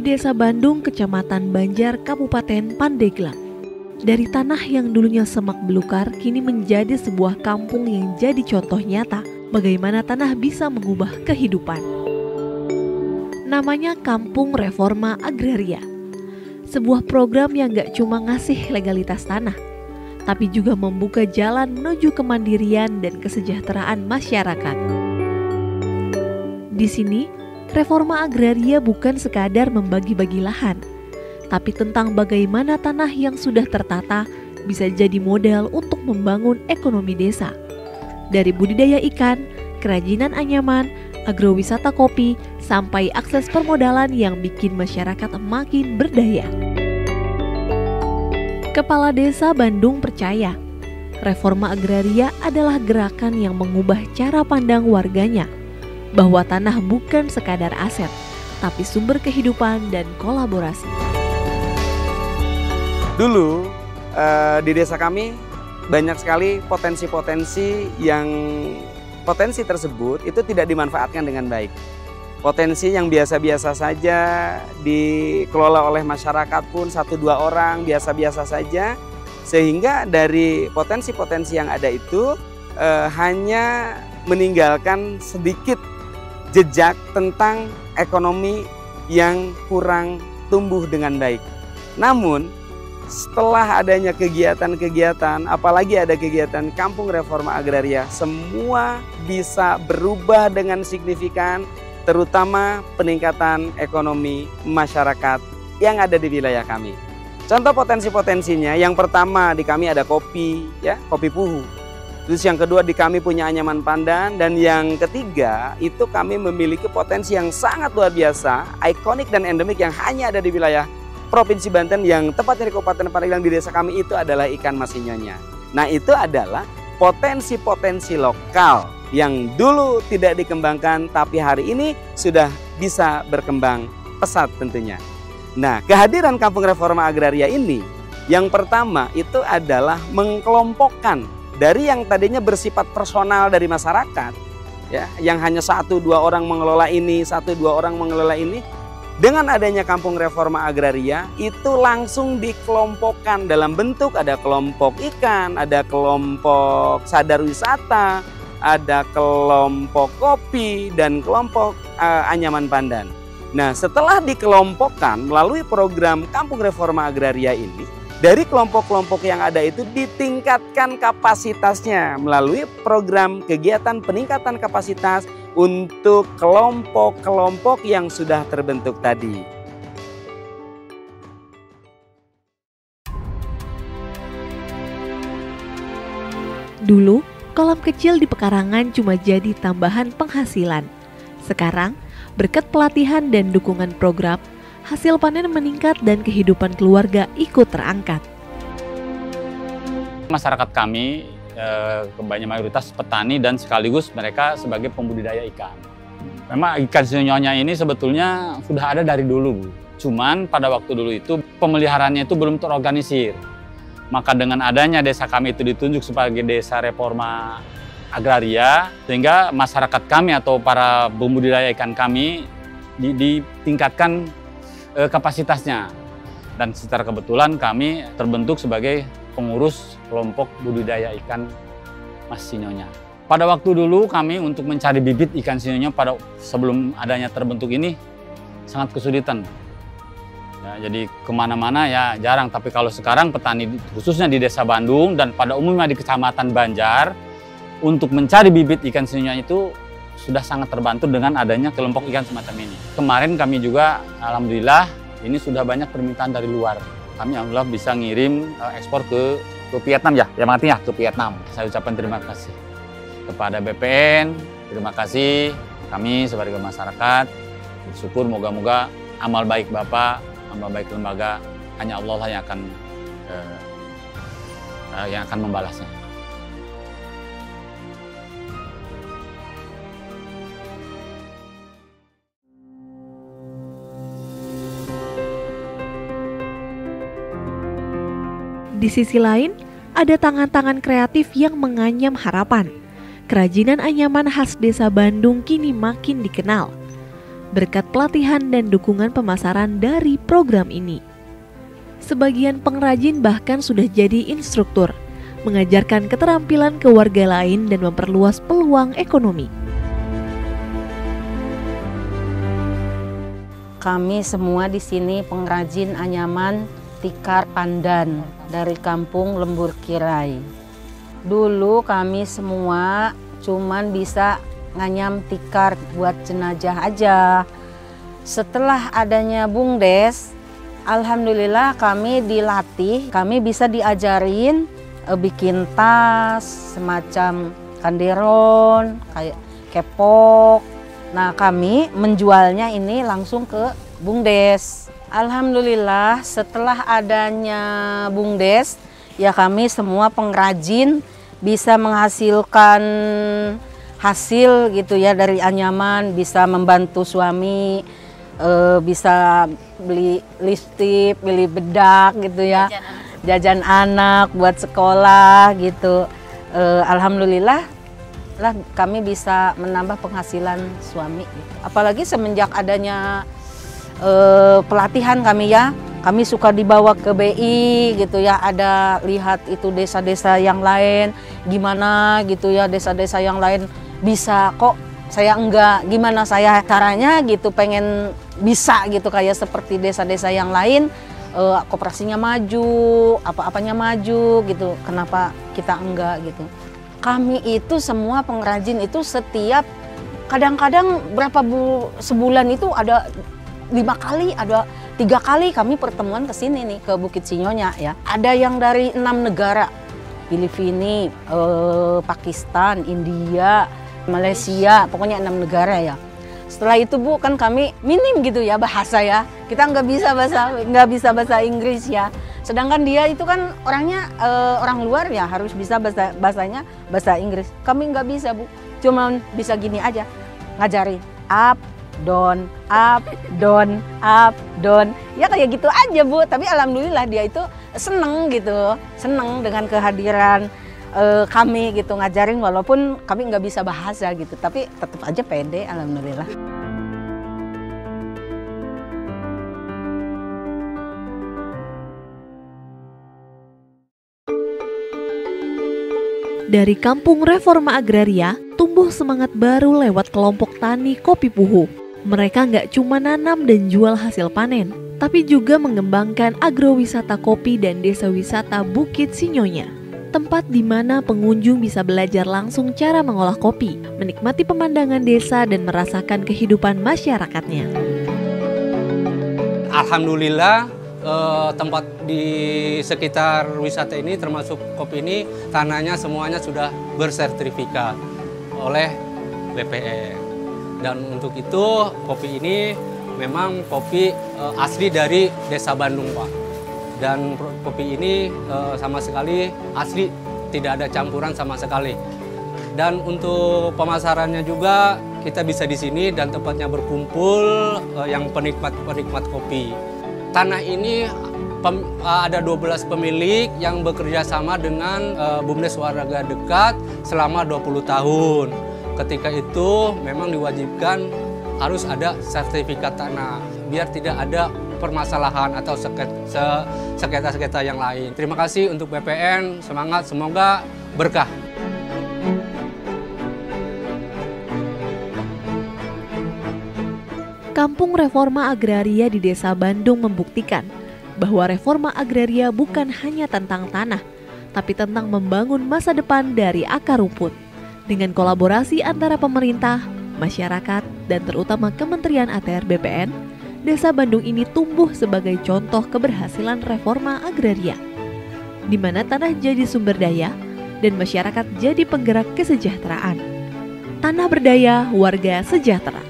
Di Desa Bandung, Kecamatan Banjar, Kabupaten Pandeglang. Dari tanah yang dulunya semak belukar, kini menjadi sebuah kampung yang jadi contoh nyata bagaimana tanah bisa mengubah kehidupan. Namanya Kampung Reforma Agraria. Sebuah program yang gak cuma ngasih legalitas tanah, tapi juga membuka jalan menuju kemandirian dan kesejahteraan masyarakat. Di sini, reforma agraria bukan sekadar membagi-bagi lahan, tapi tentang bagaimana tanah yang sudah tertata bisa jadi modal untuk membangun ekonomi desa. Dari budidaya ikan, kerajinan anyaman, agrowisata kopi, sampai akses permodalan yang bikin masyarakat makin berdaya. Kepala Desa Bandung percaya, reforma agraria adalah gerakan yang mengubah cara pandang warganya, bahwa tanah bukan sekadar aset, tapi sumber kehidupan dan kolaborasi. Dulu di desa kami banyak sekali potensi-potensi yang potensi tersebut itu tidak dimanfaatkan dengan baik. Potensi yang biasa-biasa saja dikelola oleh masyarakat pun 1-2 orang biasa-biasa saja, sehingga dari potensi-potensi yang ada itu hanya meninggalkan sedikit jejak tentang ekonomi yang kurang tumbuh dengan baik. Namun setelah adanya kegiatan-kegiatan, apalagi ada kegiatan Kampung Reforma Agraria, semua bisa berubah dengan signifikan, terutama peningkatan ekonomi masyarakat yang ada di wilayah kami. Contoh potensi-potensinya, yang pertama di kami ada kopi, ya, kopi puhu. Terus yang kedua di kami punya anyaman pandan, dan yang ketiga itu kami memiliki potensi yang sangat luar biasa, ikonik dan endemik yang hanya ada di wilayah Provinsi Banten, yang tepatnya di Kabupaten Pandeglang di desa kami itu adalah ikan masinyonya. Nah, itu adalah potensi-potensi lokal yang dulu tidak dikembangkan tapi hari ini sudah bisa berkembang pesat tentunya. Nah, kehadiran Kampung Reforma Agraria ini yang pertama itu adalah mengkelompokkan dari yang tadinya bersifat personal dari masyarakat, ya, yang hanya 1-2 orang mengelola ini, 1-2 orang mengelola ini. Dengan adanya Kampung Reforma Agraria itu langsung dikelompokkan dalam bentuk ada kelompok ikan, ada kelompok sadar wisata, ada kelompok kopi, dan kelompok anyaman pandan. Nah, setelah dikelompokkan melalui program Kampung Reforma Agraria ini, dari kelompok-kelompok yang ada itu ditingkatkan kapasitasnya melalui program kegiatan peningkatan kapasitas untuk kelompok-kelompok yang sudah terbentuk tadi. Dulu, kolam kecil di pekarangan cuma jadi tambahan penghasilan. Sekarang, berkat pelatihan dan dukungan program, hasil panen meningkat dan kehidupan keluarga ikut terangkat. Masyarakat kami kebanyakan mayoritas petani dan sekaligus mereka sebagai pembudidaya ikan. Memang ikan sinyonya ini sebetulnya sudah ada dari dulu, cuman pada waktu dulu itu pemeliharaannya itu belum terorganisir. Maka dengan adanya desa kami itu ditunjuk sebagai desa reforma agraria, sehingga masyarakat kami atau para pembudidaya ikan kami ditingkatkan kapasitasnya. Dan secara kebetulan kami terbentuk sebagai pengurus kelompok budidaya ikan Mas Sinyonya. Pada waktu dulu kami untuk mencari bibit ikan sinyonya pada sebelum adanya terbentuk ini sangat kesulitan. Ya, jadi kemana-mana ya jarang, tapi kalau sekarang petani khususnya di Desa Bandung dan pada umumnya di Kecamatan Banjar untuk mencari bibit ikan sinyonya itu sudah sangat terbantu dengan adanya kelompok ikan semacam ini. Kemarin kami juga alhamdulillah ini sudah banyak permintaan dari luar. Kami alhamdulillah bisa ngirim ekspor ke Vietnam ya artinya ke Vietnam. Saya ucapkan terima kasih kepada BPN, terima kasih kami sebagai masyarakat. Bersyukur moga-moga amal baik Bapak, amal baik lembaga, hanya Allah lah yang akan membalasnya. Di sisi lain, ada tangan-tangan kreatif yang menganyam harapan. Kerajinan anyaman khas Desa Bandung kini makin dikenal. berkat pelatihan dan dukungan pemasaran dari program ini. Sebagian pengrajin bahkan sudah jadi instruktur, mengajarkan keterampilan ke warga lain dan memperluas peluang ekonomi. Kami semua di sini pengrajin anyaman tikar pandan dari kampung Lembur Kirai. Dulu kami semua cuman bisa nganyam tikar buat jenazah aja. Setelah adanya BUMDes, alhamdulillah kami dilatih, kami bisa diajarin bikin tas, semacam kanderon, kayak kepok. Nah, kami menjualnya ini langsung ke BUMDes. Alhamdulillah setelah adanya BUMDes, ya kami semua pengrajin bisa menghasilkan hasil gitu ya dari anyaman, bisa membantu suami, bisa beli lipstik, beli bedak gitu ya, jajan anak buat sekolah gitu. Alhamdulillah lah kami bisa menambah penghasilan suami gitu. Apalagi semenjak adanya pelatihan kami ya, kami suka dibawa ke BI gitu ya, ada lihat itu desa-desa yang lain gimana gitu ya, desa-desa yang lain bisa kok saya enggak, gimana saya caranya gitu, pengen bisa gitu kayak seperti desa-desa yang lain, koperasinya maju, apa-apanya maju gitu, kenapa kita enggak gitu. Kami itu semua pengrajin itu setiap kadang-kadang sebulan itu ada 5 kali, ada 3 kali kami pertemuan ke sini nih, ke Bukit Sinyonya ya. Ada yang dari 6 negara, Filipina, Pakistan, India, Malaysia, pokoknya 6 negara ya. Setelah itu Bu, kan kami minim gitu ya bahasa ya, kita nggak bisa bahasa Inggris ya. Sedangkan dia itu kan orangnya orang luar ya, harus bisa bahasa Inggris. Kami nggak bisa Bu, cuma bisa gini aja, ngajarin up, down, up, down, up, down. Ya kayak gitu aja Bu, tapi alhamdulillah dia itu seneng gitu, seneng dengan kehadiran kami gitu ngajarin, walaupun kami nggak bisa bahasa gitu, tapi tetap aja pede, alhamdulillah. Dari Kampung Reforma Agraria, tumbuh semangat baru lewat kelompok tani kopi Puhu. Mereka nggak cuma nanam dan jual hasil panen, tapi juga mengembangkan agrowisata kopi dan desa wisata Bukit Sinyonya. Tempat di mana pengunjung bisa belajar langsung cara mengolah kopi, menikmati pemandangan desa dan merasakan kehidupan masyarakatnya. Alhamdulillah tempat di sekitar wisata ini termasuk kopi ini tanahnya semuanya sudah bersertifikat oleh BPN. Dan untuk itu kopi ini memang kopi asli dari Desa Bandung Pak. Dan kopi ini sama sekali asli, tidak ada campuran sama sekali. Dan untuk pemasarannya juga kita bisa di sini dan tempatnya berkumpul yang penikmat kopi. Tanah ini ada 12 pemilik yang bekerja sama dengan BUMDes Warga Dekat selama 20 tahun. Ketika itu memang diwajibkan harus ada sertifikat tanah biar tidak ada permasalahan atau sengketa-sengketa yang lain. Terima kasih untuk BPN, semangat, semoga berkah. Kampung Reforma Agraria di Desa Bandung membuktikan bahwa reforma agraria bukan hanya tentang tanah, tapi tentang membangun masa depan dari akar rumput. Dengan kolaborasi antara pemerintah, masyarakat, dan terutama Kementerian ATR BPN, Desa Bandung ini tumbuh sebagai contoh keberhasilan reforma agraria, di mana tanah jadi sumber daya dan masyarakat jadi penggerak kesejahteraan. Tanah berdaya, warga sejahtera.